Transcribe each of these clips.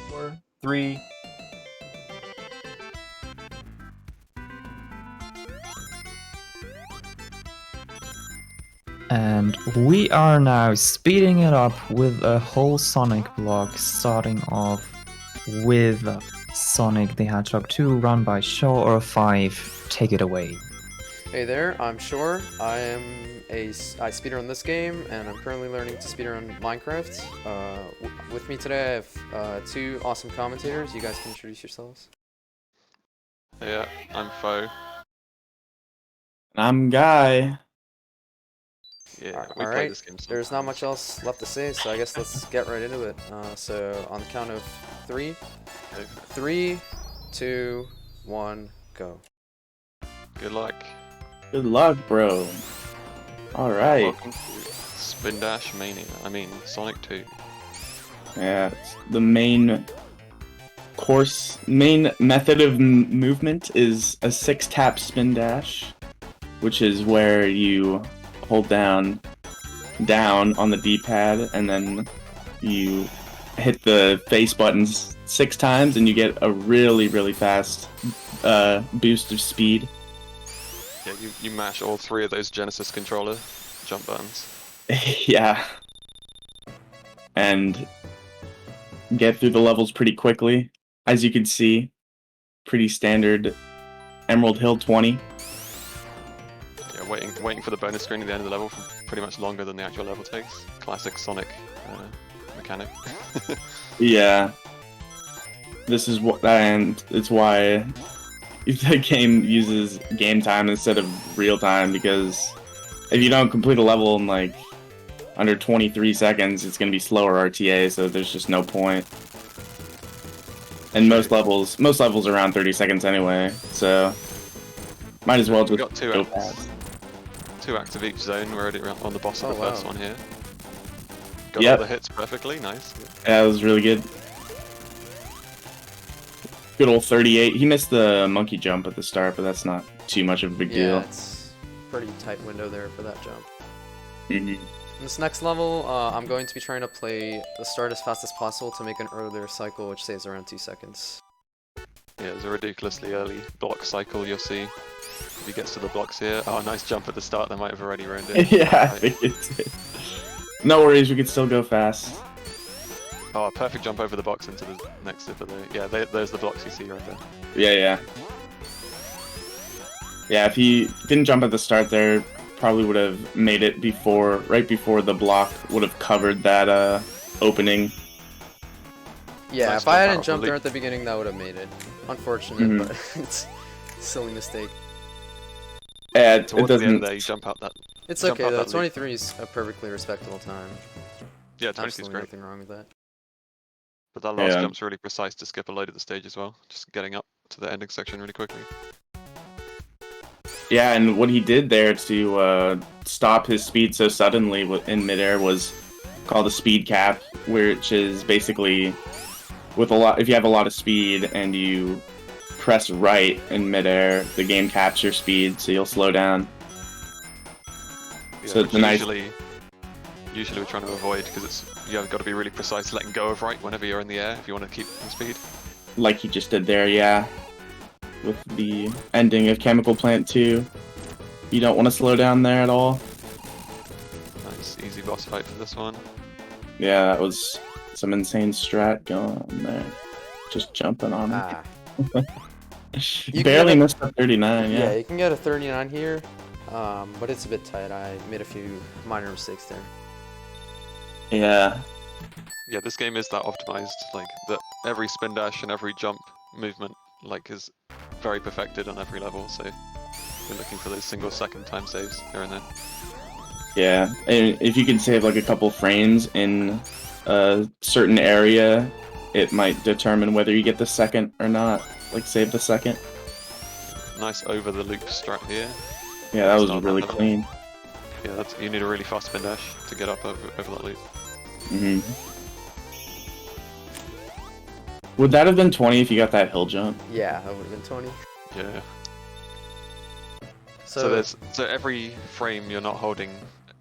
4, 3. And we are now speeding it up with a whole Sonic block, starting off with Sonic the Hedgehog 2, run by Shore05. Take it away. Hey there, I'm Shore. I speedrun this game, and I'm currently learning to speedrun Minecraft. With me today, I have two awesome commentators. You guys can introduce yourselves. Yeah, I'm Foe. I'm Guy. Yeah, we Alright, played this game there's not much else left to say, so I guess let's get right into it. So, on the count of 3, 3, 2, 1, go. Good luck. Good luck, bro. Alright. Welcome to Spin Dash Mania. I mean, Sonic 2. Yeah, it's the main method of movement is a 6-tap spin dash, which is where you hold down on the D-pad and then you hit the face buttons 6 times and you get a really fast boost of speed. Yeah, you mash all 3 of those Genesis controller jump buttons. Yeah. And get through the levels pretty quickly. As you can see, pretty standard Emerald Hill 20. Yeah, waiting for the bonus screen at the end of the level for pretty much longer than the actual level takes. Classic Sonic mechanic. Yeah. This is what, and it's why the game uses game time instead of real time, because if you don't complete a level in like under 23 seconds, it's going to be slower RTA, so there's just no point. And most levels are around 30 seconds anyway, so might as well just got two go acts. fast. 2 acts of each zone. We're already on the boss of the first one here. Got Yep. all the hits perfectly. Nice. Yeah, that was really good. Good old 38. He missed the monkey jump at the start, but that's not too much of a big Yeah, deal. it's a pretty tight window there for that jump. Mhm. In this next level, I'm going to be trying to play the start as fast as possible to make an earlier cycle, which saves around 2 seconds. Yeah, there's a ridiculously early block cycle you'll see. If he gets to the blocks here. Oh, nice jump at the start. They might have already ruined it. Yeah, I think it's it. No worries, we can still go fast. Oh, a perfect jump over the box into the next zipper there. Yeah, there's the blocks you see right there. Yeah. Yeah, if he didn't jump at the start there, probably would have made it right before the block would have covered that opening. Yeah, Nice if I hadn't jump out, jumped there really. at the beginning, that would have made it. Unfortunate, Mhm. but it's a silly mistake. Yeah, it Towards the end doesn't. there, you jump out that. It's Jump okay out though, that loop. 23 is a perfectly respectable time. Yeah, 22 is Absolutely great. nothing wrong with that. But that last Yeah. jump's really precise to skip a load of the stage as well. Just getting up to the ending section really quickly. Yeah, and what he did there to stop his speed so suddenly in midair was called a speed cap, which is basically if you have a lot of speed and you press right in midair, the game caps your speed, so you'll slow down. Yeah, So it's which a nice. usually we're trying to avoid because you've got to be really precise letting go of right whenever you're in the air if you want to keep the speed. Like he just did there, yeah. With the ending of Chemical Plant 2. You don't want to slow down there at all. Nice, easy boss fight for this one. Yeah, that was some insane strat going on there. Just jumping on him. Ah. You Barely can get missed the 39, Yeah, yeah. you can get a 39 here, but it's a bit tight. I made a few minor mistakes there. Yeah. Yeah, this game is that optimized. Like that, every spin dash and every jump movement is very perfected on every level. So you're looking for those single-second time saves here and then. Yeah, and if you can save like a couple frames in a certain area, it might determine whether you get the second or not. Like save the second. Nice over the loop strat here. Yeah, that was Start really level. clean. Yeah, you need a really fast spin dash to get up over that loop. hmm Would that have been 20 if you got that hill jump? Yeah, that would have been 20. Yeah. So, So every frame you're not holding.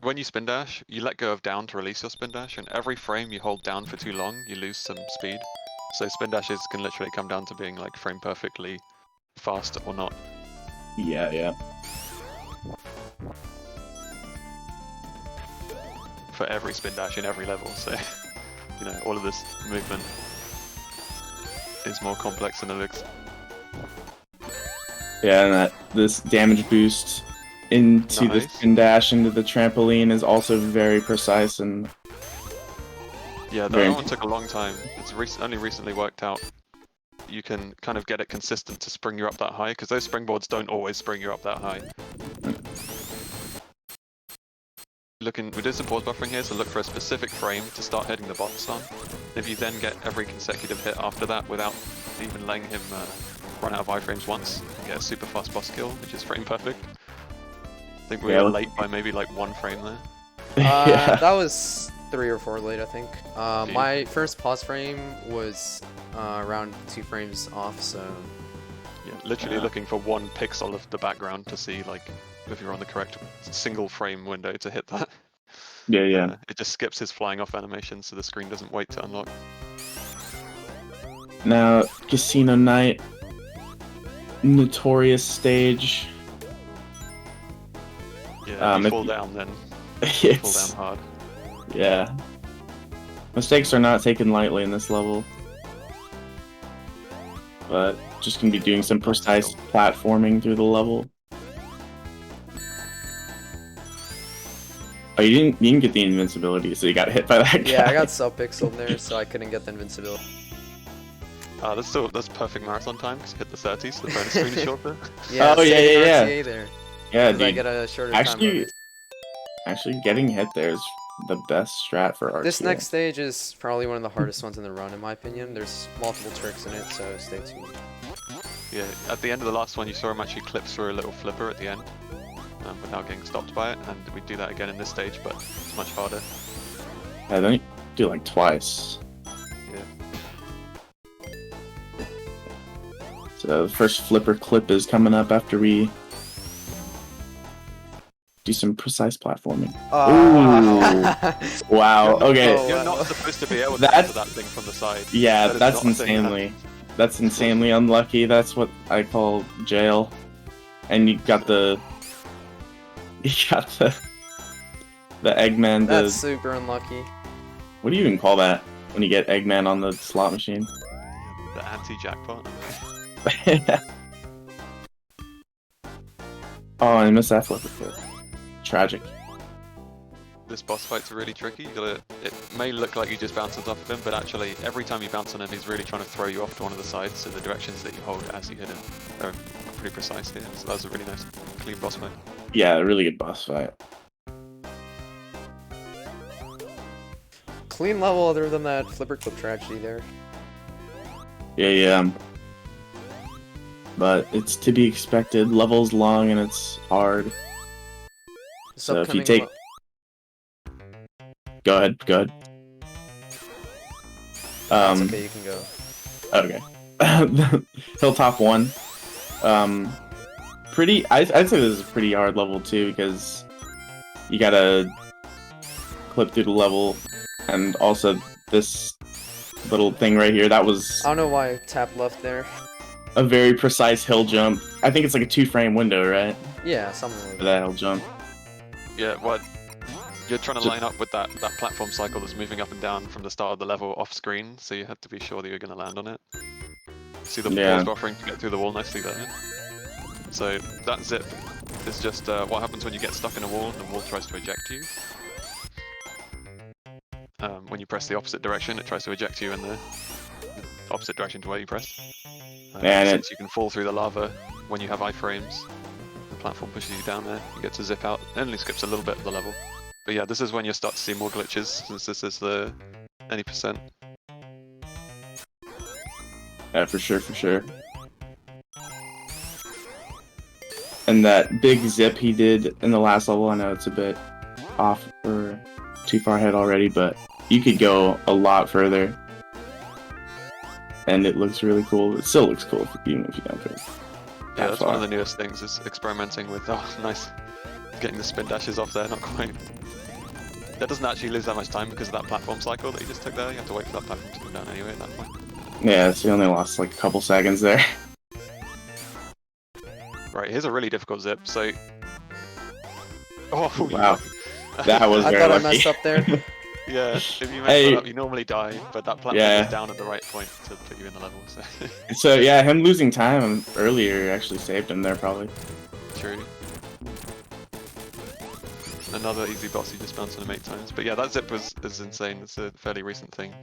When you spin dash, you let go of down to release your spin dash, and every frame you hold down for too long, you lose some speed. So spin dashes can literally come down to being like frame perfectly fast or not. Yeah, yeah. For every spin dash in every level, so you know, all of this movement is more complex than it looks. Yeah, and this damage boost into the Nice. spin dash into the trampoline is also very precise and Yeah, very that one took a long time. It's only recently worked out. You can kind of get it consistent to spring you up that high, because those springboards don't always spring you up that high. We did some pause buffering here, so look for a specific frame to start hitting the box on. If you then get every consecutive hit after that without even letting him run out of iframes once, you get a super fast boss kill, which is frame perfect. I think we were late by maybe like 1 frame there. yeah. That was 3 or 4 late, I think. My first pause frame was around 2 frames off, so... Yeah, literally looking for 1 pixel of the background to see like if you're on the correct single frame window to hit that. Yeah, yeah. It just skips his flying off animation, so the screen doesn't wait to unlock. Now, Casino Night, notorious stage. Yeah, if you fall down, then fall down hard. Yeah. Mistakes are not taken lightly in this level. But just gonna be doing some precise platforming through the level. Oh, you didn't get the invincibility, so you got hit by that guy. Yeah, I got sub-pixeled there, so I couldn't get the invincibility. That's perfect marathon time, because you hit the 30, so the bonus screen is shorter. Yeah, Oh, yeah, yeah, yeah. RTA there. Yeah, 'Cause I dude. get a shorter Actually, time. actually, getting hit there is the best strat for RTA. This next stage is probably one of the hardest ones in the run, in my opinion. There's multiple tricks in it, so stay tuned. Yeah, at the end of the last one, you saw him actually clip through a little flipper at the end, without getting stopped by it, and we do that again in this stage, but it's much harder. I think do like twice. Yeah. So the first flipper clip is coming up after we do some precise platforming. Wow. Okay. Oh, You're wow. not supposed to be able to That's- answer that thing from the side. Yeah, That is that's not a thing that insanely. That's insanely unlucky. That's what I call jail. And you got the Eggman. That's super unlucky. What do you even call that when you get Eggman on the slot machine? The anti-jackpot. Oh, I missed that flipper clip. Tragic. This boss fight's really tricky. It may look like you just bounce off of him, but actually every time you bounce on him, he's really trying to throw you off to one of the sides, so the directions that you hold as you hit him are pretty precise here. So that was a really nice, clean boss fight. Yeah, a really good boss fight. Clean level other than that flipper clip tragedy there. Yeah. But it's to be expected. Level's long and it's hard. This So if you upcoming take... Go ahead. That's okay, you can go. Okay. Hilltop 1. I'd say this is a pretty hard level too, because you gotta clip through the level, and also this little thing right here, that was I don't know why I tapped left there. a very precise hill jump. I think it's like a 2-frame window, right? Yeah, something like For that. that hill jump. Yeah, what? You're trying to line up with that platform cycle that's moving up and down from the start of the level off screen, so you have to be sure that you're going to land on it. See the Yeah. pause buffering to get through the wall nicely there. So that zip is just what happens when you get stuck in a wall and the wall tries to eject you. When you press the opposite direction, it tries to eject you in the opposite direction to where you pressed. And since you can fall through the lava when you have iframes, the platform pushes you down there, you get to zip out. It only skips a little bit of the level. But yeah, this is when you start to see more glitches, since this is the any percent. Yeah, for sure. And that big zip he did in the last level, I know it's a bit off or too far ahead already, but you could go a lot further. And it looks really cool. It still looks cool, even if you don't go Yeah, that that's far. one of the newest things, is experimenting with, nice, getting the spin dashes off there, not quite. That doesn't actually lose that much time because of that platform cycle that you just took there. You have to wait for that platform to come down anyway at that point. Yeah, so he only lost like a couple seconds there. Right, here's a really difficult zip. So, oh Wow. That was I very thought I lucky. messed up there. yeah. If you mess Hey. that up, you normally die, but that platform Yeah. is down at the right point to put you in the level. So So yeah, him losing time earlier actually saved him there probably. true. Another easy boss you just bounced on him 8 times. But yeah, that zip is insane. It's a fairly recent thing.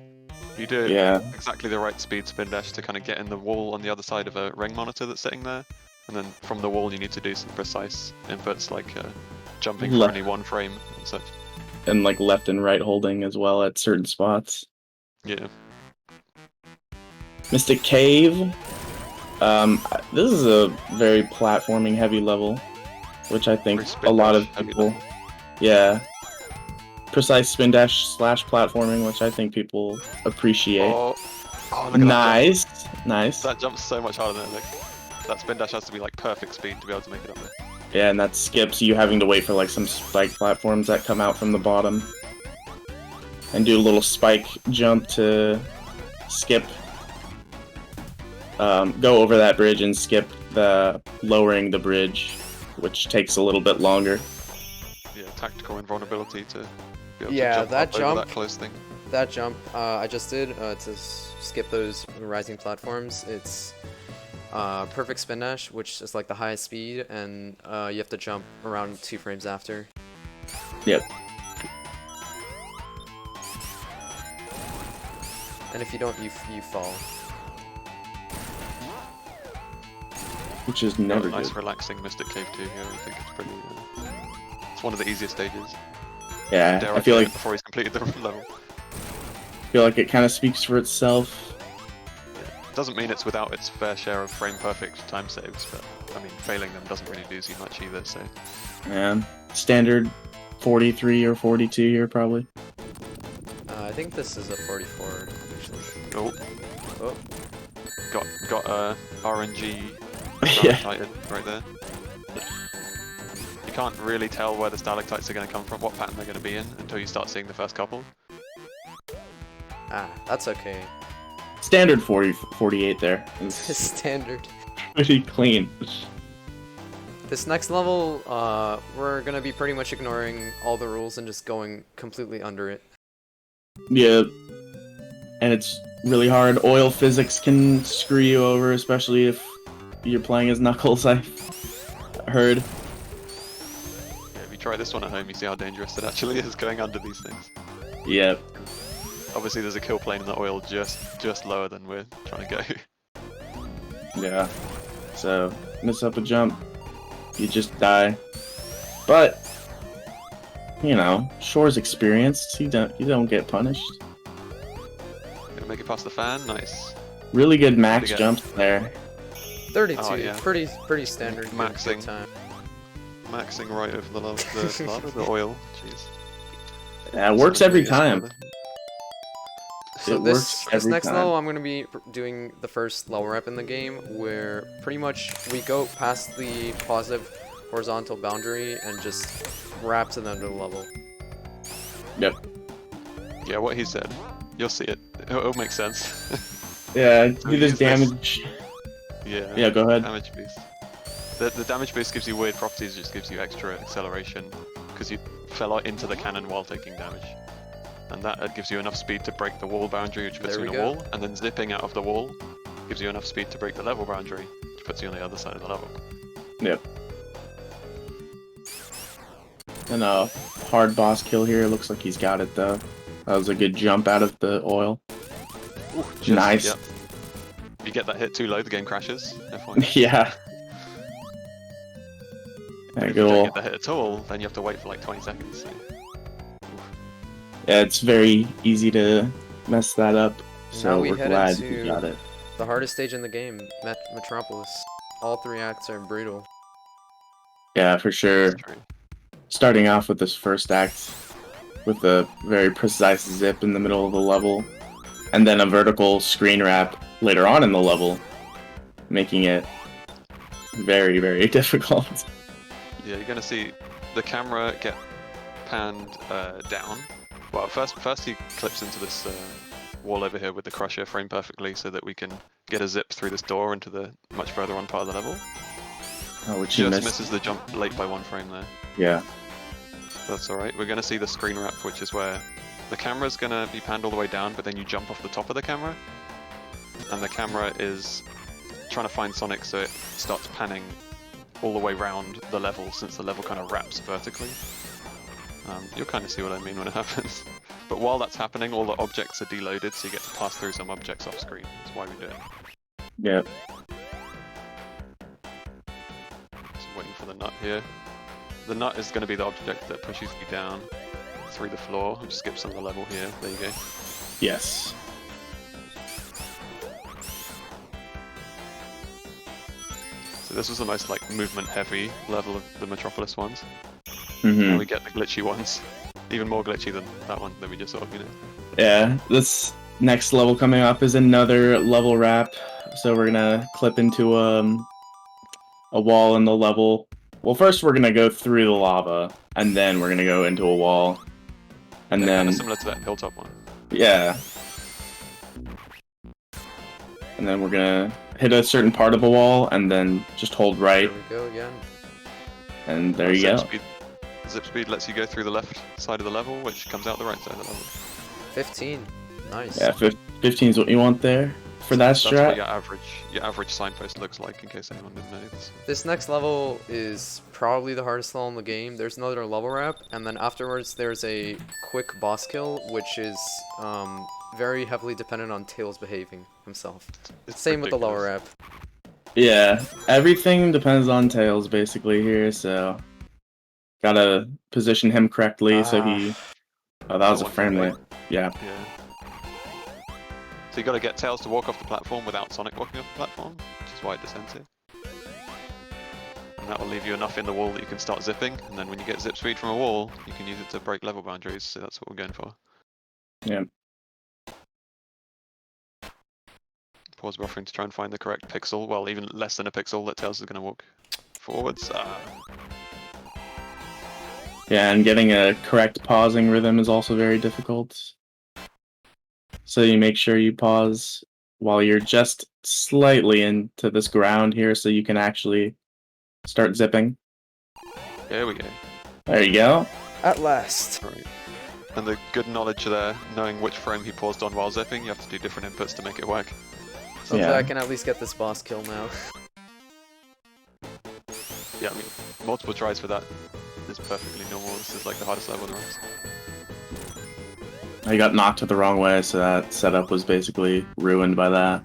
You do it Yeah. exactly the right speed spin dash to kind of get in the wall on the other side of a ring monitor that's sitting there. And then from the wall you need to do some precise inputs like jumping for Left. only 1 frame and such. And like left and right holding as well at certain spots. Yeah. Mystic Cave. This is a very platforming heavy level, which I think Very spin a lot dash of heavy people, level. yeah, precise spin dash / platforming, which I think people appreciate. Oh, look at that jump. Nice. That jump's so much harder than it looks. That spin dash has to be like perfect speed to be able to make it up there. Yeah, and that skips you having to wait for like some spike platforms that come out from the bottom, and do a little spike jump to skip. Go over that bridge and skip the lowering the bridge, which takes a little bit longer. Yeah, tactical invulnerability to be able Yeah, to jump that up over jump- that close thing. That jump I just did to skip those rising platforms. It's perfect spin dash, which is like the highest speed, and you have to jump around 2 frames after. Yep. And if you don't, you fall. Which is Got a never nice good. relaxing Mystic Cave 2 here. I think it's pretty. It's one of the easiest stages. Yeah, Dare I feel say like it before he's completed the level. it kind of speaks for itself. Doesn't mean it's without its fair share of frame perfect time saves, but I mean failing them doesn't really lose you much either. So Yeah, standard 43 or 42 here probably. I think this is a 44 actually. oh, Oh, got RNG Yeah. stalactite right there. You can't really tell where the stalactites are going to come from, what pattern they're going to be in, until you start seeing the first couple. that's okay. Standard 48 there. It's Standard. pretty clean. This next level, we're gonna be pretty much ignoring all the rules and just going completely under it. Yeah. And it's really hard. Oil physics can screw you over, especially if you're playing as Knuckles, I've heard. Yeah, if you try this one at home, you see how dangerous it actually is going under these things. Yep. Obviously, there's a kill plane in the oil just lower than we're trying to go. Yeah. So, miss up a jump, you just die. But, you know, Shore's experienced. You don't get punished. Gonna make it past the fan, nice. Really good max Pretty good. jumps there. 32, Oh, yeah. pretty standard. good Maxing. time. Maxing right over the lava, the oil. Jeez. Yeah, it works every time. So It this works every next time. level, I'm gonna be doing the first level rep in the game, where pretty much we go past the positive horizontal boundary and just wrap to the end of the level. Yep. Yeah, what he said. You'll see it. It'll make sense. Yeah, So do this use this. damage. Yeah. Yeah, go ahead. Damage boost. The damage boost gives you weird properties, just gives you extra acceleration, because you fell out into the cannon while taking damage. And that gives you enough speed to break the wall boundary, which puts There you we in a go. wall, and then zipping out of the wall gives you enough speed to break the level boundary, which puts you on the other side of the level. Yep. And a hard boss kill here. Looks like he's got it though. That was a good jump out of the oil. Ooh, Nice. Yep. If you get that hit too low, the game crashes. FYI. Yeah. If Yeah, you good don't ol'. get the hit at all, then you have to wait for like 20 seconds. So. Yeah, it's very easy to mess that up. Now So we we're head glad into- you got it. The hardest stage in the game, Metropolis. All 3 acts are brutal. Yeah, for sure. That's true. Starting off with this first act with a very precise zip in the middle of the level, and then a vertical screen wrap later on in the level, making it very, very difficult. Yeah, you're gonna see the camera get panned down. Well, first he clips into this wall over here with the crusher framed perfectly so that we can get a zip through this door into the much further on part of the level. Oh, which you Just missed. misses the jump late by 1 frame there. Yeah. That's alright. We're going to see the screen wrap, which is where the camera's going to be panned all the way down, but then you jump off the top of the camera. And the camera is trying to find Sonic so it starts panning all the way round the level, since the level kind of wraps vertically. You'll kind of see what I mean when it happens. But while that's happening, all the objects are deloaded, so you get to pass through some objects off screen. That's why we do it. Yep. Just waiting for the nut here. The nut is going to be the object that pushes you down through the floor. I'll just skip some of the level here. There you go. Yes. So this was the most like movement heavy level of the Metropolis ones. Mm-hmm. Now we get the glitchy ones. Even more glitchy than that one that we just saw, you know. Yeah, this next level coming up is another level wrap. So we're gonna clip into a wall in the level. Well, first we're gonna go through the lava, and then we're gonna go into a wall. And Yeah, then, kind of similar to that hilltop one. yeah. And then we're gonna hit a certain part of a wall, and then just hold right, There we go again. and there you go. Zip speed lets you go through the left side of the level, which comes out the right side of the level. 15. Nice. Yeah, 15 is what you want there for that That's what strat. your average signpost looks like, in case anyone didn't know this. This next level is probably the hardest level in the game. There's another level wrap, and then afterwards there's a quick boss kill, which is very heavily dependent on Tails behaving himself. It's Same with the lower ridiculous. wrap. Yeah, everything depends on Tails basically here, so gotta position him correctly so he. Oh, that was a one frame frame. rate. Yeah. Yeah. So you gotta get Tails to walk off the platform without Sonic walking off the platform, which is why it descends here. And that will leave you enough in the wall that you can start zipping, and then when you get zip speed from a wall, you can use it to break level boundaries, so that's what we're going for. Yeah. Pause buffering to try and find the correct pixel, well, even less than a pixel that Tails is gonna walk forwards. Yeah, and getting a correct pausing rhythm is also very difficult. So you make sure you pause while you're just slightly into this ground here so you can actually start zipping. There we go. There you go. At last. Right. And the good knowledge there, knowing which frame he paused on while zipping, you have to do different inputs to make it work. So Yeah. I can at least get this boss kill now. Yeah, I mean, multiple tries for that is perfectly normal. This is like the hardest level there is. I got knocked the wrong way, so that setup was basically ruined by that.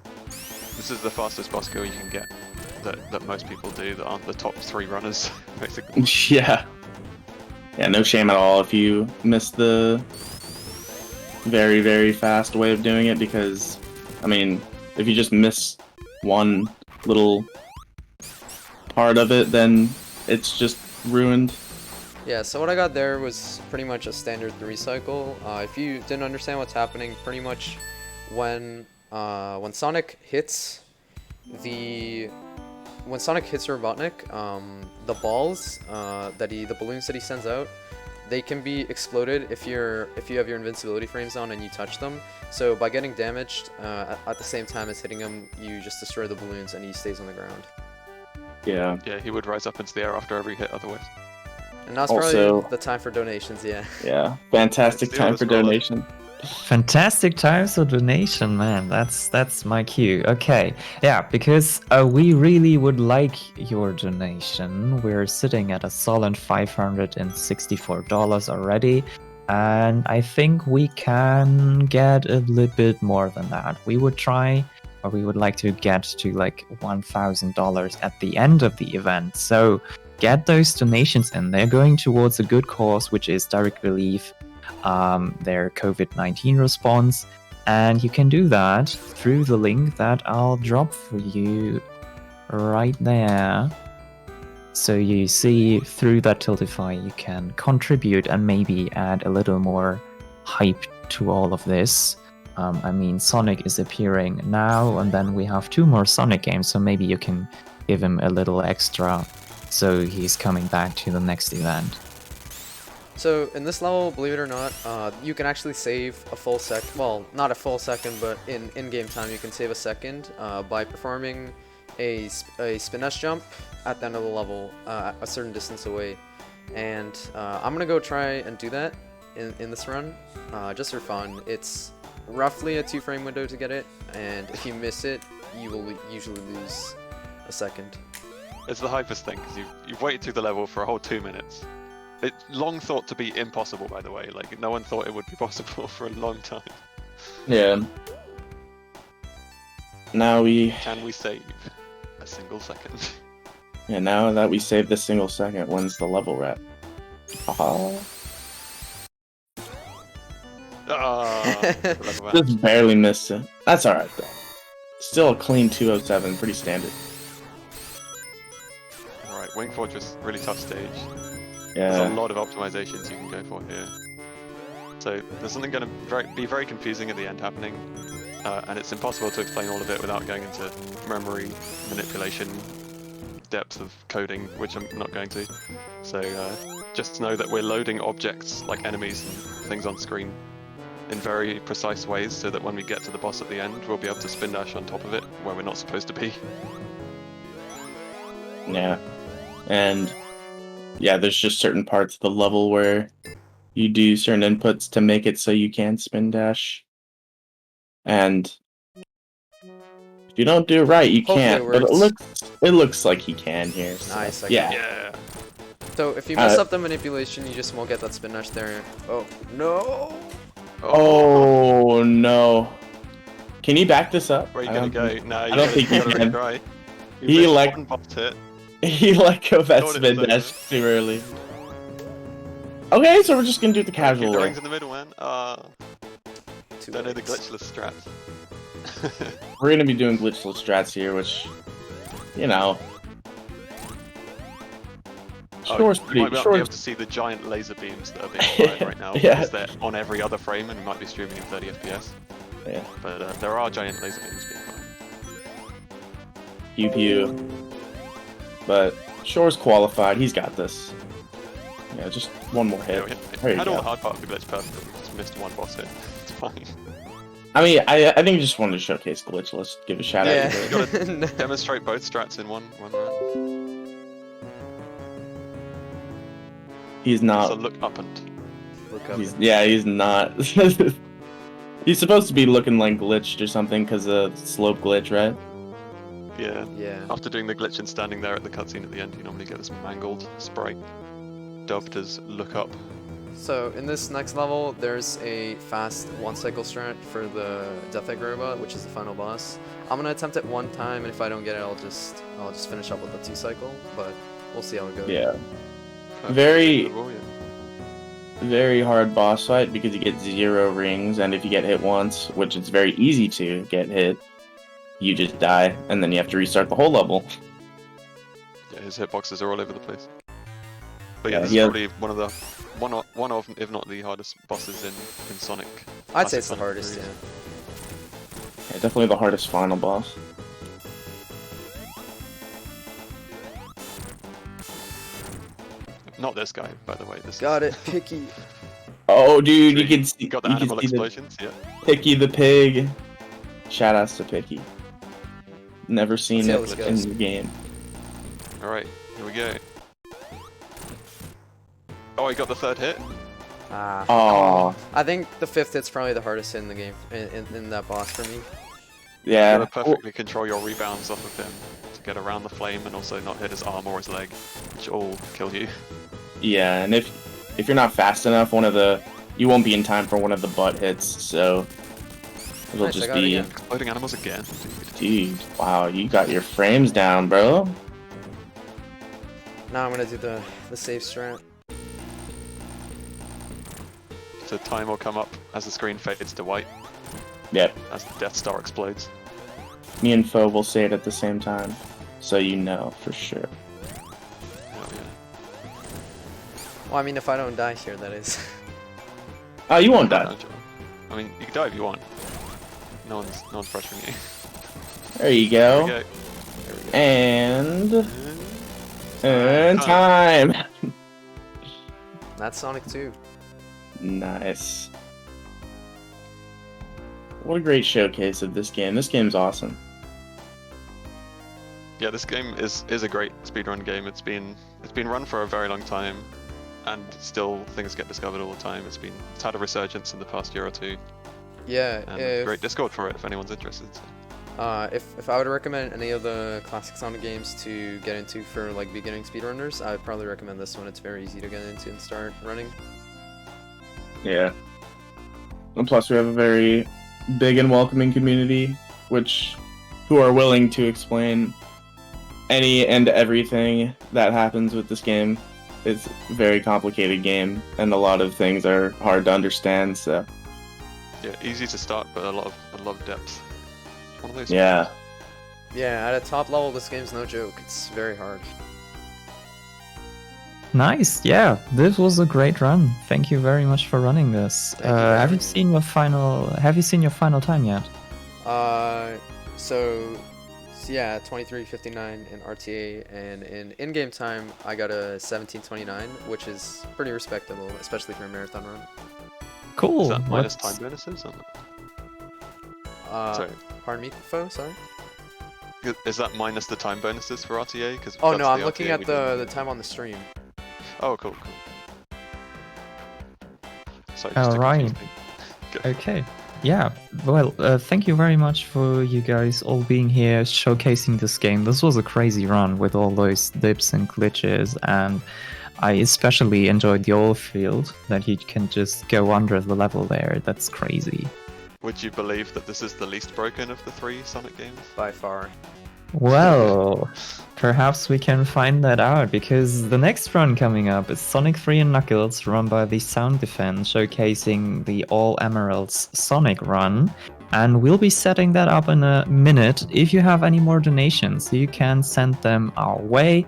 This is the fastest boss kill you can get that most people do that aren't the top 3 runners, basically. Yeah. Yeah, no shame at all if you miss the very, very fast way of doing it, because, I mean, if you just miss one little part of it, then it's just ruined. Yeah, so what I got there was pretty much a standard 3 cycle. If you didn't understand what's happening, pretty much when Sonic hits Robotnik, the balls the balloons that he sends out, they can be exploded if you have your invincibility frames on and you touch them. So by getting damaged at the same time as hitting him, you just destroy the balloons and he stays on the ground. Yeah. Yeah, he would rise up into the air after every hit otherwise. And now's Also- probably the time for donations, yeah. Yeah. Fantastic Let's do time this, for brother. donation. Fantastic times of donation, man. That's my cue. Okay, yeah, because we really would like your donation. We're sitting at a solid $564 already, and I think we can get a little bit more than that. We would try, or we would like to get to like $1,000 at the end of the event. So get those donations in. They're going towards a good cause, which is direct relief. Their COVID-19 response, and you can do that through the link that I'll drop for you right there. So you see through that Tiltify you can contribute and maybe add a little more hype to all of this. I mean, Sonic is appearing now, and then we have 2 more Sonic games, so maybe you can give him a little extra so he's coming back to the next event. So in this level, believe it or not, you can actually save a full sec. Well, not a full second, but in-game time, you can save a second by performing a Spinach Jump at the end of the level, a certain distance away. And I'm gonna go try and do that in this run, just for fun. It's roughly a 2-frame window to get it, and if you miss it, you will usually lose a second. It's the hypest thing, because you've waited through the level for a whole 2 minutes. It's long thought to be impossible, by the way. Like, no one thought it would be possible for a long time. Yeah. Now Can we save a single second? Yeah, now that we saved this single second, when's the level wrap? Haha. Just barely missed it. That's alright, though. Still a clean 207, pretty standard. Alright, Wing Fortress, really tough stage. Yeah. There's a lot of optimizations you can go for here. So there's something going to be very confusing at the end happening, and it's impossible to explain all of it without going into memory manipulation, depth of coding, which I'm not going to. So just know that we're loading objects like enemies and things on screen in very precise ways, so that when we get to the boss at the end, we'll be able to spin dash on top of it where we're not supposed to be. Yeah. And yeah, there's just certain parts of the level where you do certain inputs to make it so you can spin dash. And if you don't do it right, you Hopefully can't. it But works. it looks like he can here. So, Nice, I yeah. Yeah. So if you mess up the manipulation, you just won't get that spin dash there. Oh no! Oh no! Can you back this up? Where are you gonna go? No, you I don't think he gotta can. retry. He missed like- one boss hit. He let go of that Thought it spin was dash too early. Okay, so we're just gonna do it the Keep casual the way. rings in the middle, man. Too Don't know the late. glitchless strats. We're gonna be doing glitchless strats here, which, you know, Shore's you pretty. might not be able to see the giant laser beams that are being fired right now, Yeah. because they're on every other frame and we might be streaming in 30 FPS. Yeah. But there are giant laser beams being fired. Pew pew. But Shore's qualified. He's got this. Yeah, just one more hit. Yeah, There we you had all go. the hard part of the glitch perfectly, we just missed one boss hit. It's fine. I mean, I think he just wanted to showcase glitchless. Give a shout out. Yeah. To You gotta No. demonstrate both strats in one run. He's So not. look up and Look up. He's not. He's supposed to be looking like glitched or something because of slope glitch, right? yeah. Yeah. After doing the glitch and standing there at the cutscene at the end, you normally get this mangled sprite dubbed as look up. So in this next level, there's a fast 1-cycle strat for the Death Egg robot, which is the final boss. I'm gonna attempt it one time, and if I don't get it, I'll just finish up with the 2-cycle. But we'll see how it goes. Yeah. Perfect. Very- Oh, yeah. Very hard boss fight because you get 0 rings, and if you get hit once, which is very easy to get hit, you just die, and then you have to restart the whole level. Yeah, his hitboxes are all over the place. But Yeah, yeah, this he is has- probably one of, if not the hardest bosses in Sonic. I'd say Classic it's the Sonic hardest. series. Yeah. Yeah, definitely the hardest final boss. Not this guy, by the way. This Got is, it. Picky. Oh, dude, you Tree. can see, Got the you can animal see the explosions. Yeah. Picky the pig. Shout outs to Picky. Never seen Let's it go, in let's the game. All right, here we go. Oh, he got the third hit. Ah. Oh, I think the 5th hit's probably the hardest hit in the game, in that boss for me. You yeah. gotta perfectly control your rebounds off of him to get around the flame and also not hit his arm or his leg, which all kill you. Yeah, and if you're not fast enough, you won't be in time for one of the butt hits, so it'll Nice, I just got it be. again. Exploding animals again. Dude, wow, you got your frames down, bro. Now I'm gonna do the save strat. So time will come up as the screen fades to white, Yep. as the Death Star explodes. Me and Fo will say it at the same time, so you know for sure. Oh, yeah. Well, I mean, if I don't die here, that is. Oh, you won't die. I mean, you can die if you want. No one's pressuring you. There you There go. we go. And And time. That's Sonic 2. Nice. What a great showcase of this game. This game's awesome. Yeah, this game is a great speedrun game. It's been run for a very long time, and still things get discovered all the time. It's had a resurgence in the past year or two, Yeah, and a great Discord for it if anyone's interested. if I would recommend any of the classic Sonic games to get into for like beginning speedrunners, I would probably recommend this one. It's very easy to get into and start running. Yeah. And plus, we have a very big and welcoming community, who are willing to explain any and everything that happens with this game. It's a very complicated game, and a lot of things are hard to understand. So Yeah, easy to start, but a lot of depth. One of those. yeah, Yeah, at a top level, this game's no joke. It's very hard. Nice. Yeah, this was a great run. Thank you very much for running this. Thank you very Have you much. seen your final? Have you seen your final time yet? So yeah, 23:59 in RTA, and in in-game time, I got a 17:29, which is pretty respectable, especially for a marathon run. Cool. Is that minus What's- time bonuses? Or Uh, Sorry. Pardon me, Fo? Sorry. Is that minus the time bonuses for RTA? Cause Oh that's no, the I'm looking RTA at we the did. time on the stream. Oh, cool. Sorry, All just to right. confuse me. Go. Okay. Yeah. Well, thank you very much for you guys all being here showcasing this game. This was a crazy run with all those dips and glitches, and I especially enjoyed the oil field that you can just go under the level there. That's crazy. Would you believe that this is the least broken of the 3 Sonic games? By far. Well, perhaps we can find that out, because the next run coming up is Sonic 3 and Knuckles, run by the Sound Defense, showcasing the All Emeralds Sonic run. And we'll be setting that up in a minute. If you have any more donations, you can send them our way.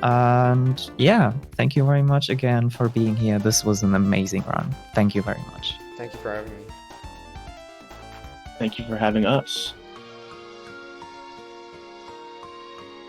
And yeah, thank you very much again for being here. This was an amazing run. Thank you very much. Thank you for having me. thank you for having us.